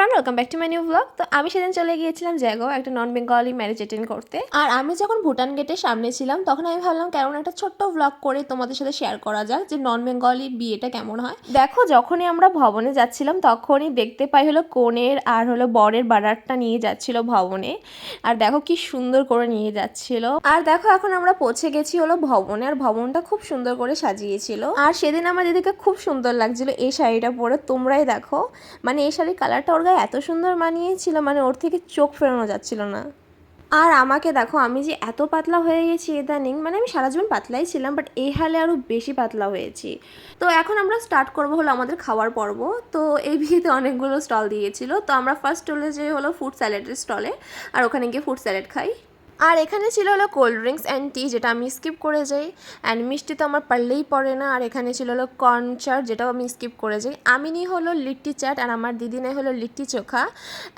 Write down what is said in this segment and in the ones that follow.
Everyone, welcome back to my new blog. তো আমি সেদিন চলে গিয়েছিলাম জাগো একটা নন বেঙ্গলি ম্যারেজ অ্যাটেন্ড করতে। আর আমি যখন ভুটান গেটের সামনে ছিলাম তখন আমি ভাবলাম কেমন একটা ছোট্ট ব্লগ করে তোমাদের সাথে শেয়ার করা যাক যে নন বেঙ্গলি বিয়েটা কেমন হয়। দেখো, যখনই আমরা ভবনে যাচ্ছিলাম তখনই দেখতে পাই হলো কনের আর হলো বরের বারাতটা নিয়ে যাচ্ছিল ভবনে। আর দেখো কি সুন্দর করে নিয়ে যাচ্ছিল। আর দেখো এখন আমরা পৌঁছে গেছি হলো ভবনে, আর ভবনটা খুব সুন্দর করে সাজিয়েছিল। আর সেদিন আমার দিদিকে খুব সুন্দর লাগছিল এই শাড়িটা পরে, তোমরাই দেখো। মানে এই শাড়ির কালারটা ওর গায়ে এত সুন্দর মানিয়েছিল, মানে ওর থেকে চোখ ফেরানো যাচ্ছিল না। আর আমাকে দেখো, আমি যে এত পাতলা হয়ে গেছি ইদানিং, মানে আমি সারা জীবন পাতলাই ছিলাম, বাট এই হালে আরও বেশি পাতলা হয়েছি। তো এখন আমরা স্টার্ট করবো হলো আমাদের খাওয়ার পর্ব। তো এই বিয়েতে অনেকগুলো স্টল দিয়েছিল, তো আমরা ফার্স্ট চলে যাই হলো ফুড স্যালাডের স্টলে, আর ওখানে গিয়ে ফুড স্যালাড খাই। আর এখানে ছিল হলো কোল্ড ড্রিঙ্কস অ্যান্ড টি, যেটা আমি স্কিপ করে যাই। অ্যান্ড মিষ্টি তো আমার পারলেই পড়ে না। আর এখানে ছিল হলো কর্ন চাট, যেটাও আমি স্কিপ করে যাই। আমি নিই হলো লিট্টি চাট, আর আমার দিদি নেই হলো litti chokha.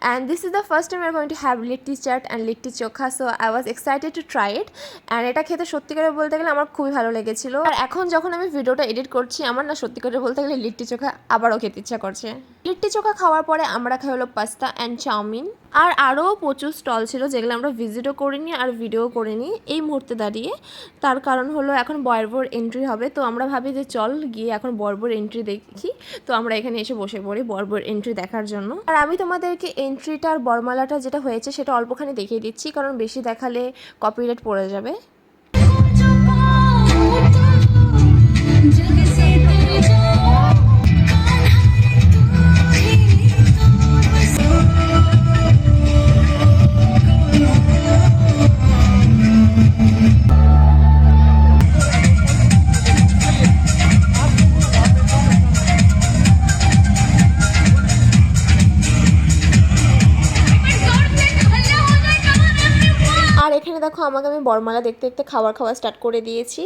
And this is the first time I going to have litti chaat and litti chokha, so I was excited to try it. And এটা খেতে সত্যি করে বলতে গেলে আমার খুবই ভালো লেগেছিলো। আর এখন যখন আমি ভিডিওটা এডিট করছি, আমার না সত্যি করে বলতে গেলে লিট্টি চোখা আবারও খেতে ইচ্ছা করছে। লিট্টি চোখা খাওয়ার পরে আমরা খাই হলো পাস্তা অ্যান্ড চাউমিন। আর আরও প্রচুর স্টল ছিল যেগুলো আমরা ভিজিটও করিনি আর ভিডিও করিনি এই মুহূর্তে দাঁড়িয়ে। তার কারণ হলো এখন বরবর এন্ট্রি হবে, তো আমরা ভাবি যে চল গিয়ে এখন বরবর এন্ট্রি দেখি। তো আমরা এখানে এসে বসে পড়ি বরবর এন্ট্রি দেখার জন্য। আর আমি তোমাদেরকে এন্ট্রিটা আর বরমালাটা যেটা হয়েছে সেটা অল্পখানি দেখিয়ে দিচ্ছি, কারণ বেশি দেখালে কপিরাইট পড়ে যাবে। আর এখানে দেখো আমাকে আমি বরমালা দেখতে দেখতে খাওয়া স্টার্ট করে দিয়েছি।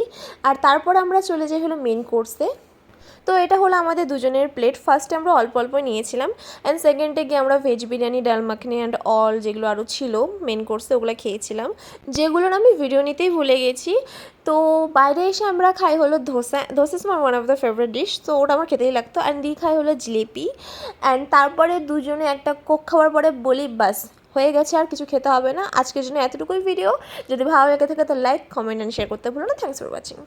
আর তারপর আমরা চলে যাই হলো মেন কোর্সে। তো এটা হলো আমাদের দুজনের প্লেট। ফার্স্টে আমরা অল্প অল্প নিয়েছিলাম, অ্যান্ড সেকেন্ডে গিয়ে আমরা ভেজ বিরিয়ানি, ডাল মাখনি অ্যান্ড অল যেগুলো আরও ছিল মেন কোর্সে ওগুলো খেয়েছিলাম, যেগুলোর আমি ভিডিও নিতেই ভুলে গেছি। তো বাইরে এসে আমরা খাই হলো dosa. Dosa is my one of the favourite dish, তো ওটা আমার খেতেই লাগতো। অ্যান্ড দিয়ে খাই হলো জিলিপি। অ্যান্ড তারপরে দুজনে একটা কোক খাওয়ার পরে বলি বাস হয়ে গেছে, আর কিছু খেতে হবে না। আজকের জন্য এতটুকুই ভিডিও। যদি ভালো লেগে থাকে তো লাইক, কমেন্ট অ্যান্ড শেয়ার করতে ভুলো না। Thanks for watching.